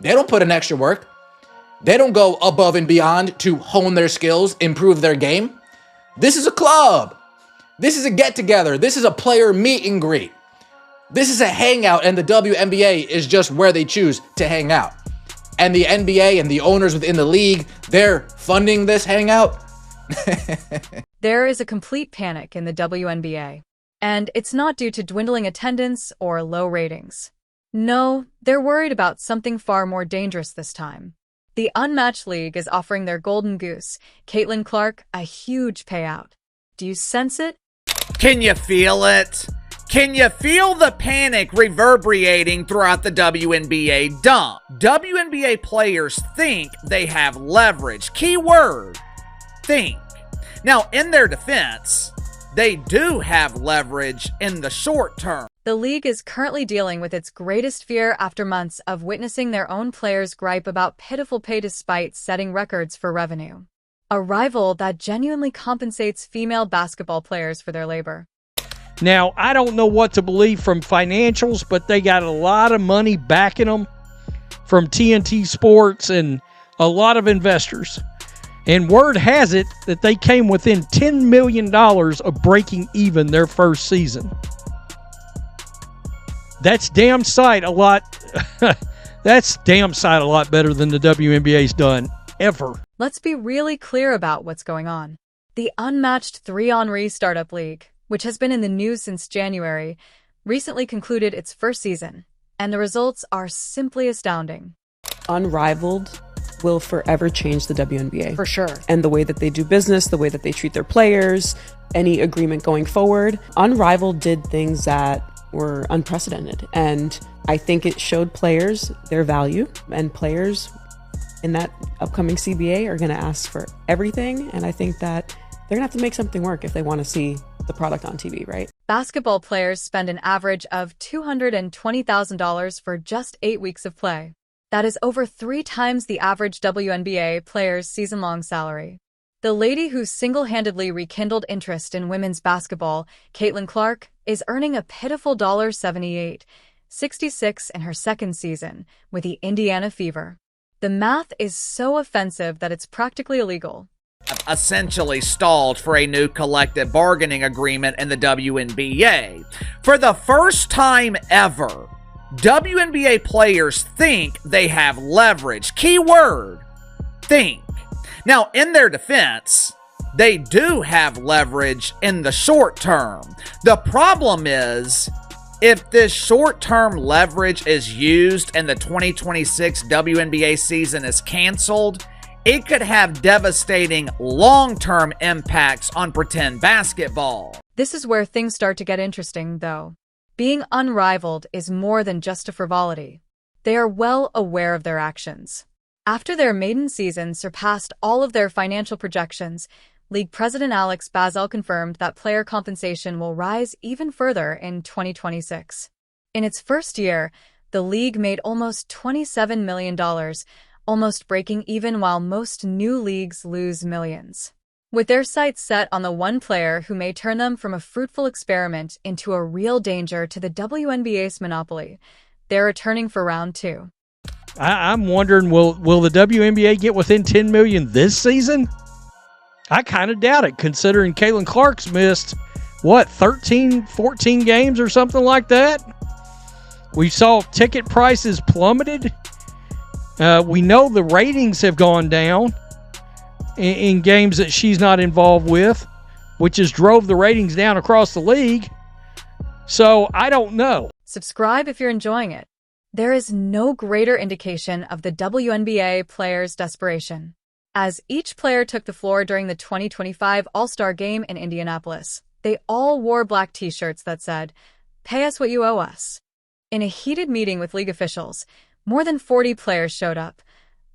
They don't put in extra work. They don't go above and beyond to hone their skills, improve their game. This is a club. This is a get-together. This is a player meet and greet. This is a hangout, and the WNBA is just where they choose to hang out. And the NBA and the owners within the league, they're funding this hangout. There is a complete panic in the WNBA, and it's not due to dwindling attendance or low ratings. No, they're worried about something far more dangerous this time. The Unmatched League is offering their golden goose, Caitlin Clark, a huge payout. Do you sense it? Can you feel it? Can you feel the panic reverberating throughout the WNBA dump? WNBA players think they have leverage. Keyword, think. Now, in their defense, they do have leverage in the short term. The league is currently dealing with its greatest fear after months of witnessing their own players gripe about pitiful pay despite setting records for revenue. A rival that genuinely compensates female basketball players for their labor. Now, I don't know what to believe from financials, but they got a lot of money backing them from TNT Sports and a lot of investors. And word has it that they came within $10 million of breaking even their first season. That's damn sight a lot. That's damn sight a lot better than the WNBA's done ever. Let's be really clear about what's going on. The Unmatched 3-on-3 Startup League, which has been in the news since January, recently concluded its first season, and the results are simply astounding. Unrivaled will forever change the WNBA. For sure. And the way that they do business, the way that they treat their players, any agreement going forward. Unrivaled did things that were unprecedented. And I think it showed players their value, and players in that upcoming CBA are going to ask for everything. And I think that they're going to have to make something work if they want to see the product on TV, right? Basketball players spend an average of $220,000 for just 8 weeks of play. That is over 3 times the average WNBA player's season-long salary. The lady who single-handedly rekindled interest in women's basketball, Caitlin Clark, is earning a pitiful $78.66 in her second season with the Indiana Fever. The math is so offensive that it's practically illegal. Essentially stalled for a new collective bargaining agreement in the WNBA. For the first time ever, WNBA players think they have leverage. Keyword, think. Now, in their defense, they do have leverage in the short term. The problem is, if this short-term leverage is used and the 2026 WNBA season is canceled, it could have devastating long-term impacts on pretend basketball. This is where things start to get interesting, though. Being unrivaled is more than just a frivolity. They are well aware of their actions. After their maiden season surpassed all of their financial projections, League President Alex Bazel confirmed that player compensation will rise even further in 2026. In its first year, the league made almost $27 million, almost breaking even while most new leagues lose millions. With their sights set on the one player who may turn them from a fruitful experiment into a real danger to the WNBA's monopoly, they're returning for round 2. I'm wondering, will the WNBA get within $10 million this season? I kind of doubt it, considering Caitlin Clark's missed, 13, 14 games or something like that? We saw ticket prices plummeted. We know the ratings have gone down in games that she's not involved with, which has drove the ratings down across the league. So I don't know. Subscribe if you're enjoying it. There is no greater indication of the WNBA players' desperation. As each player took the floor during the 2025 All-Star Game in Indianapolis, they all wore black t-shirts that said, "Pay us what you owe us." In a heated meeting with league officials, more than 40 players showed up,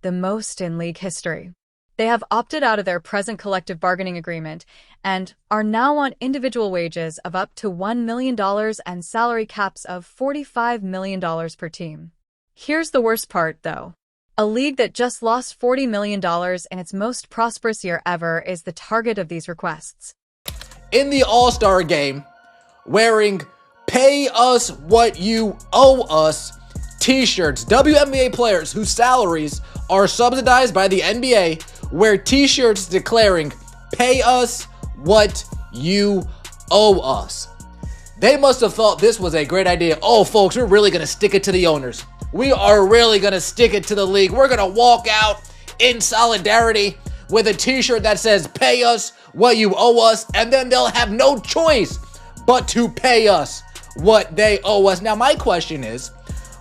the most in league history. They have opted out of their present collective bargaining agreement and are now on individual wages of up to $1 million and salary caps of $45 million per team. Here's the worst part, though. A league that just lost $40 million in its most prosperous year ever is the target of these requests. In the All-Star Game, wearing "Pay us what you owe us" t-shirts. WNBA players whose salaries are subsidized by the NBA wear t-shirts declaring, "Pay us what you owe us." They must have thought this was a great idea. Oh, folks, we're really going to stick it to the owners. We are really going to stick it to the league. We're going to walk out in solidarity with a t-shirt that says, "Pay us what you owe us," and then they'll have no choice but to pay us what they owe us. Now, my question is,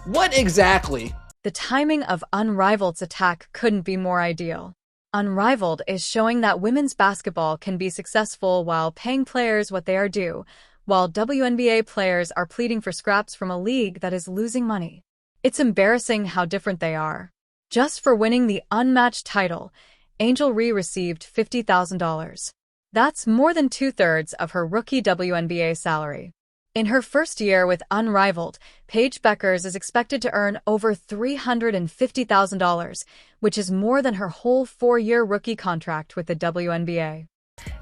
what exactly? The timing of Unrivaled's attack couldn't be more ideal. Unrivaled is showing that women's basketball can be successful while paying players what they are due, while WNBA players are pleading for scraps from a league that is losing money. It's embarrassing how different they are. Just for winning the unmatched title, Angel Reese received $50,000. That's more than 2/3 of her rookie WNBA salary. In her first year with Unrivaled, Paige Bueckers is expected to earn over $350,000, which is more than her whole 4-year rookie contract with the WNBA.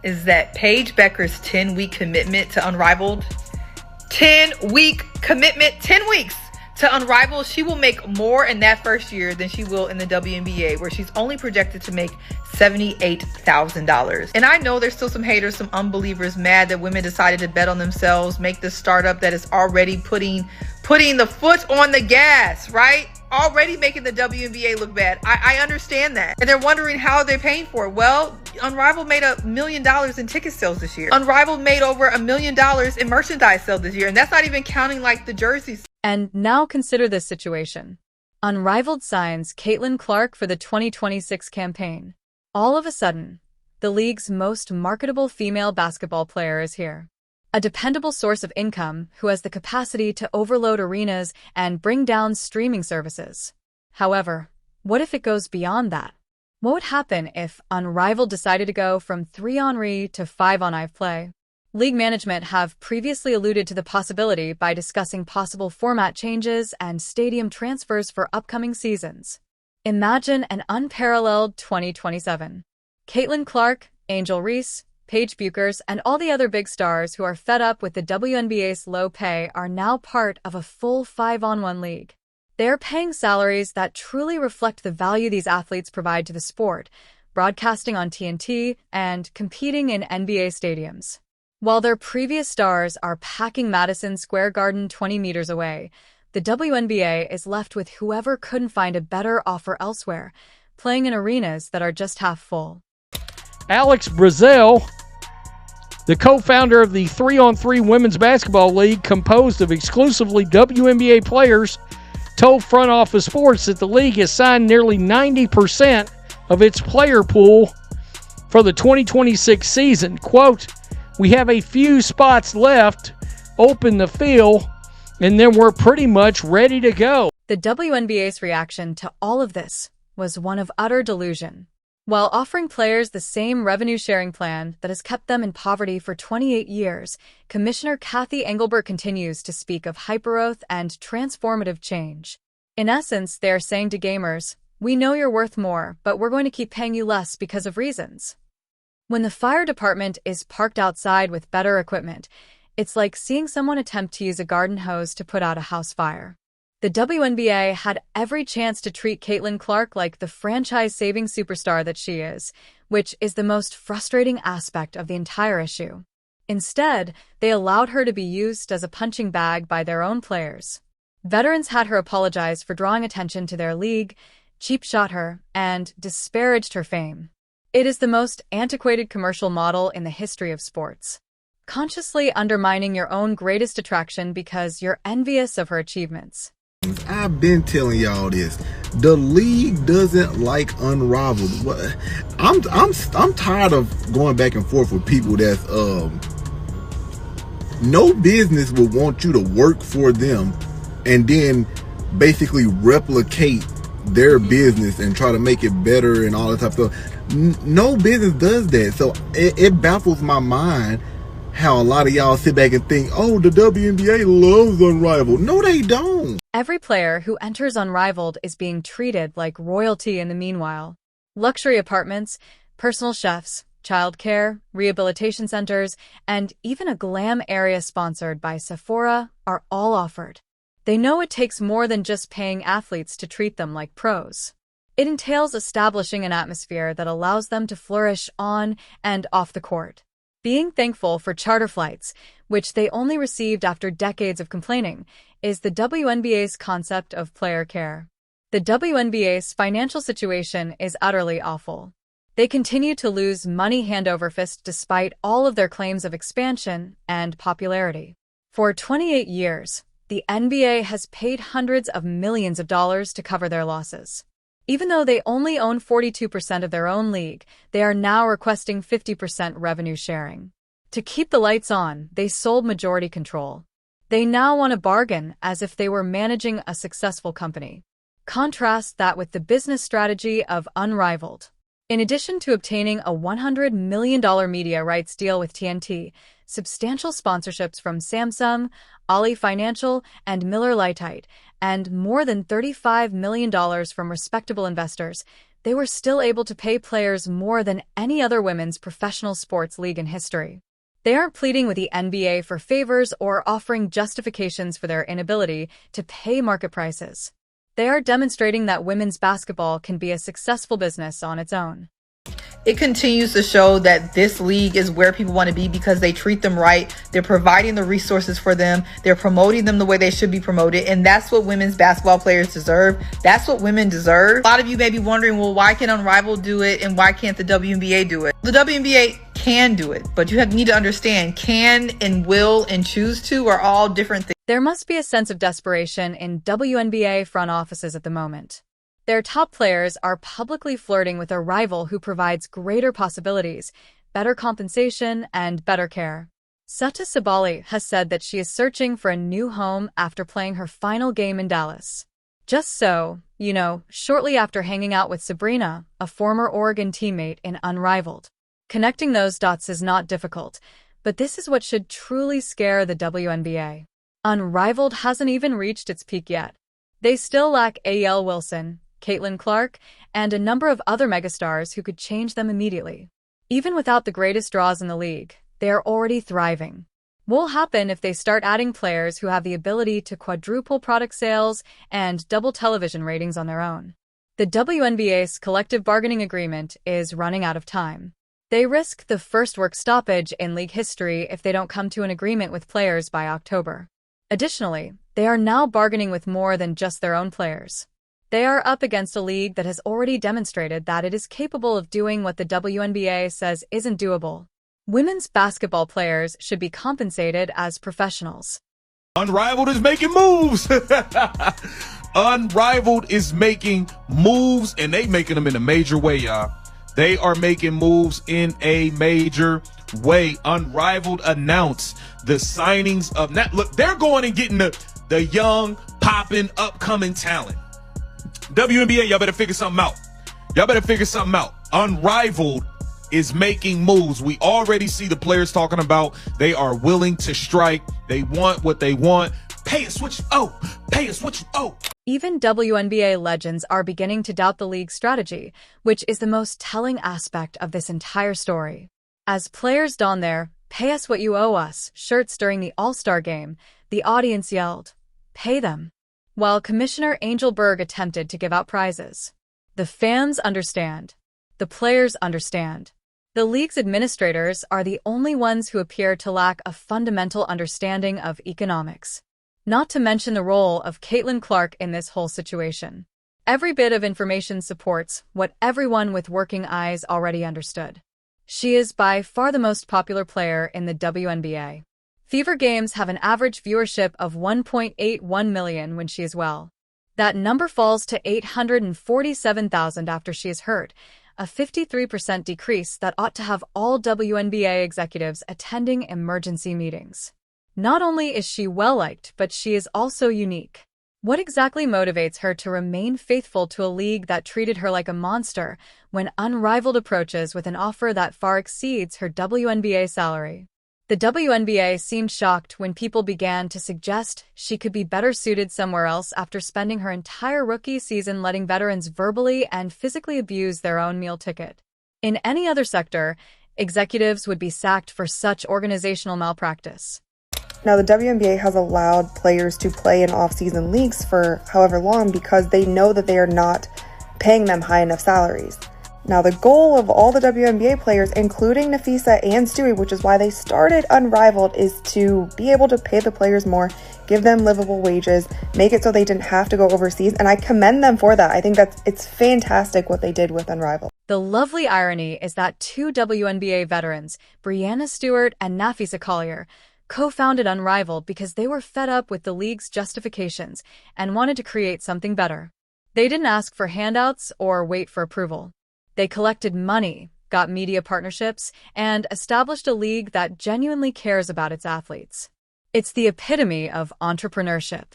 Is that Paige Bueckers' 10-week commitment to Unrivaled? 10-week commitment, 10 weeks to Unrivaled. She will make more in that first year than she will in the WNBA, where she's only projected to make $78,000. And I know there's still some haters, some unbelievers mad that women decided to bet on themselves, make this startup that is already putting the foot on the gas, right? Already making the WNBA look bad. I understand that. And they're wondering how they're paying for it. Well, Unrivaled made $1 million in ticket sales this year. Unrivaled made over $1 million in merchandise sales this year. And that's not even counting like the jerseys. And now consider this situation. Unrivaled signs Caitlin Clark for the 2026 campaign. All of a sudden, the league's most marketable female basketball player is here. A dependable source of income who has the capacity to overload arenas and bring down streaming services. However, what if it goes beyond that? What would happen if Unrivaled decided to go from 3-on-3 to 5-on-5 play? League management have previously alluded to the possibility by discussing possible format changes and stadium transfers for upcoming seasons. Imagine an unparalleled 2027. Caitlin Clark, Angel Reese, Paige Bueckers, and all the other big stars who are fed up with the WNBA's low pay are now part of a full 5-on-1 league. They're paying salaries that truly reflect the value these athletes provide to the sport, broadcasting on TNT and competing in NBA stadiums. While their previous stars are packing Madison Square Garden 20 meters away, the WNBA is left with whoever couldn't find a better offer elsewhere, playing in arenas that are just half full. Alex Brazell, the co-founder of the 3-on-3 Women's Basketball League composed of exclusively WNBA players, told Front Office Sports that the league has signed nearly 90% of its player pool for the 2026 season. Quote, "We have a few spots left open to fill, and then we're pretty much ready to go." The WNBA's reaction to all of this was one of utter delusion. While offering players the same revenue-sharing plan that has kept them in poverty for 28 years, Commissioner Kathy Engelbert continues to speak of hypergrowth and transformative change. In essence, they are saying to gamers, "We know you're worth more, but we're going to keep paying you less because of reasons." When the fire department is parked outside with better equipment, it's like seeing someone attempt to use a garden hose to put out a house fire. The WNBA had every chance to treat Caitlin Clark like the franchise-saving superstar that she is, which is the most frustrating aspect of the entire issue. Instead, they allowed her to be used as a punching bag by their own players. Veterans had her apologize for drawing attention to their league, cheap-shot her, and disparaged her fame. It is the most antiquated commercial model in the history of sports. Consciously undermining your own greatest attraction because you're envious of her achievements. I've been telling y'all this. The league doesn't like Unrivaled. I'm tired of going back and forth with people that's no business would want you to work for them and then basically replicate their business and try to make it better and all that type of stuff. No business does that. So it baffles my mind how a lot of y'all sit back and think, oh, the WNBA loves Unrivaled. No, they don't. Every player who enters Unrivaled is being treated like royalty in the meanwhile. Luxury apartments, personal chefs, childcare, rehabilitation centers, and even a glam area sponsored by Sephora are all offered. They know it takes more than just paying athletes to treat them like pros. It entails establishing an atmosphere that allows them to flourish on and off the court. Being thankful for charter flights, which they only received after decades of complaining, is the WNBA's concept of player care. The WNBA's financial situation is utterly awful. They continue to lose money hand over fist despite all of their claims of expansion and popularity. For 28 years, the NBA has paid hundreds of millions of dollars to cover their losses. Even though they only own 42% of their own league, they are now requesting 50% revenue sharing. To keep the lights on, they sold majority control. They now want to bargain as if they were managing a successful company. Contrast that with the business strategy of Unrivaled. In addition to obtaining a $100 million media rights deal with TNT, substantial sponsorships from Samsung, Ali Financial, and Miller Lite, and more than $35 million from respectable investors, they were still able to pay players more than any other women's professional sports league in history. They aren't pleading with the NBA for favors or offering justifications for their inability to pay market prices. They are demonstrating that women's basketball can be a successful business on its own. It continues to show that this league is where people want to be because they treat them right. They're providing the resources for them. They're promoting them the way they should be promoted. And that's what women's basketball players deserve. That's what women deserve. A lot of you may be wondering, well, why can Unrivaled do it and why can't the WNBA do it? The WNBA can do it, but you need to understand can and will and choose to are all different things. There must be a sense of desperation in WNBA front offices at the moment. Their top players are publicly flirting with a rival who provides greater possibilities, better compensation, and better care. Sata Sabali has said that she is searching for a new home after playing her final game in Dallas. Just so, shortly after hanging out with Sabrina, a former Oregon teammate in Unrivaled. Connecting those dots is not difficult, but this is what should truly scare the WNBA. Unrivaled hasn't even reached its peak yet. They still lack A.L. Wilson, Caitlin Clark, and a number of other megastars who could change them immediately. Even without the greatest draws in the league, they are already thriving. What will happen if they start adding players who have the ability to quadruple product sales and double television ratings on their own? The WNBA's collective bargaining agreement is running out of time. They risk the first work stoppage in league history if they don't come to an agreement with players by October. Additionally, they are now bargaining with more than just their own players. They are up against a league that has already demonstrated that it is capable of doing what the WNBA says isn't doable. Women's basketball players should be compensated as professionals. Unrivaled is making moves. Unrivaled is making moves, and they making them in a major way, y'all. They are making moves in a major way. Unrivaled announced the signings of look, they're going and getting the young, popping, upcoming talent. WNBA, y'all better figure something out. Unrivaled is making moves. We already see the players talking about they are willing to strike. They want what they want. Pay us what you owe. Pay us what you owe. Even WNBA legends are beginning to doubt the league's strategy, which is the most telling aspect of this entire story. As players don their "Pay us what you owe us" shirts during the All-Star game, the audience yelled, "Pay them," while Commissioner Angel Berg attempted to give out prizes. The fans understand. The players understand. The league's administrators are the only ones who appear to lack a fundamental understanding of economics. Not to mention the role of Caitlin Clark in this whole situation. Every bit of information supports what everyone with working eyes already understood. She is by far the most popular player in the WNBA. Fever games have an average viewership of 1.81 million when she is well. That number falls to 847,000 after she is hurt, a 53% decrease that ought to have all WNBA executives attending emergency meetings. Not only is she well-liked, but she is also unique. What exactly motivates her to remain faithful to a league that treated her like a monster when Unrivaled approaches with an offer that far exceeds her WNBA salary? The WNBA seemed shocked when people began to suggest she could be better suited somewhere else after spending her entire rookie season letting veterans verbally and physically abuse their own meal ticket. In any other sector, executives would be sacked for such organizational malpractice. Now, the WNBA has allowed players to play in off-season leagues for however long because they know that they are not paying them high enough salaries. Now, the goal of all the WNBA players, including Nafisa and Stewie, which is why they started Unrivaled, is to be able to pay the players more, give them livable wages, make it so they didn't have to go overseas, and I commend them for that. I think it's fantastic what they did with Unrivaled. The lovely irony is that two WNBA veterans, Brianna Stewart and Nafisa Collier, co-founded Unrivaled because they were fed up with the league's justifications and wanted to create something better. They didn't ask for handouts or wait for approval. They collected money, got media partnerships, and established a league that genuinely cares about its athletes. It's the epitome of entrepreneurship.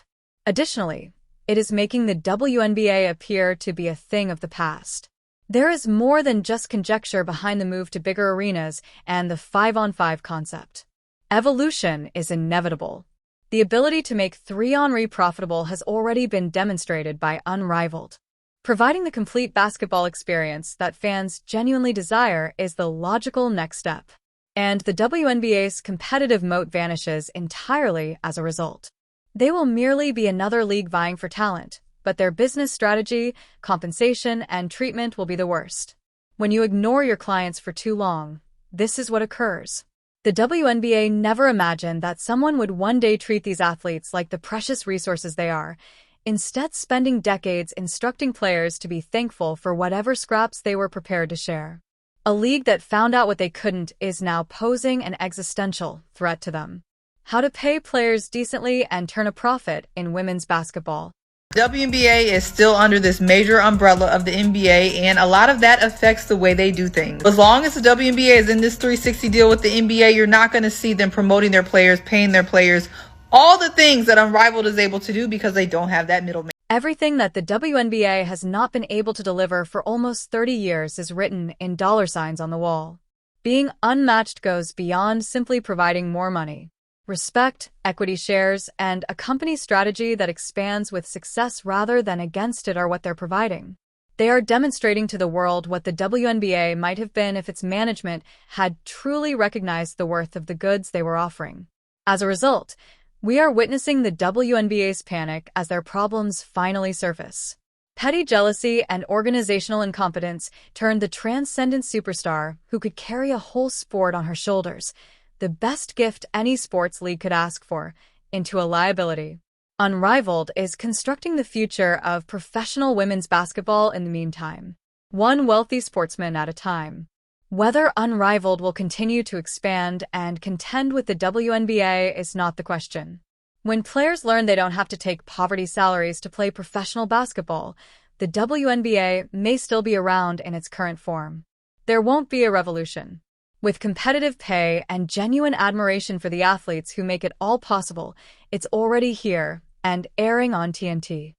Additionally, it is making the WNBA appear to be a thing of the past. There is more than just conjecture behind the move to bigger arenas and the 5-on-5 concept. Evolution is inevitable. The ability to make 3-on-3 profitable has already been demonstrated by Unrivaled. Providing the complete basketball experience that fans genuinely desire is the logical next step. And the WNBA's competitive moat vanishes entirely as a result. They will merely be another league vying for talent, but their business strategy, compensation, and treatment will be the worst. When you ignore your clients for too long, this is what occurs. The WNBA never imagined that someone would one day treat these athletes like the precious resources they are, instead spending decades instructing players to be thankful for whatever scraps they were prepared to share. A league that found out what they couldn't is now posing an existential threat to them. How to pay players decently and turn a profit in women's basketball. WNBA is still under this major umbrella of the NBA, and a lot of that affects the way they do things. As long as the WNBA is in this 360 deal with the NBA, you're not going to see them promoting their players, paying their players, all the things that Unrivaled is able to do because they don't have that middleman. Everything that the WNBA has not been able to deliver for almost 30 years is written in dollar signs on the wall. Being unmatched goes beyond simply providing more money. Respect, equity shares, and a company strategy that expands with success rather than against it are what they're providing. They are demonstrating to the world what the WNBA might have been if its management had truly recognized the worth of the goods they were offering. As a result, we are witnessing the WNBA's panic as their problems finally surface. Petty jealousy and organizational incompetence turned the transcendent superstar, who could carry a whole sport on her shoulders, the best gift any sports league could ask for, into a liability. Unrivaled is constructing the future of professional women's basketball in the meantime, one wealthy sportsman at a time. Whether Unrivaled will continue to expand and contend with the WNBA is not the question. When players learn they don't have to take poverty salaries to play professional basketball, the WNBA may still be around in its current form. There won't be a revolution. With competitive pay and genuine admiration for the athletes who make it all possible, it's already here and airing on TNT.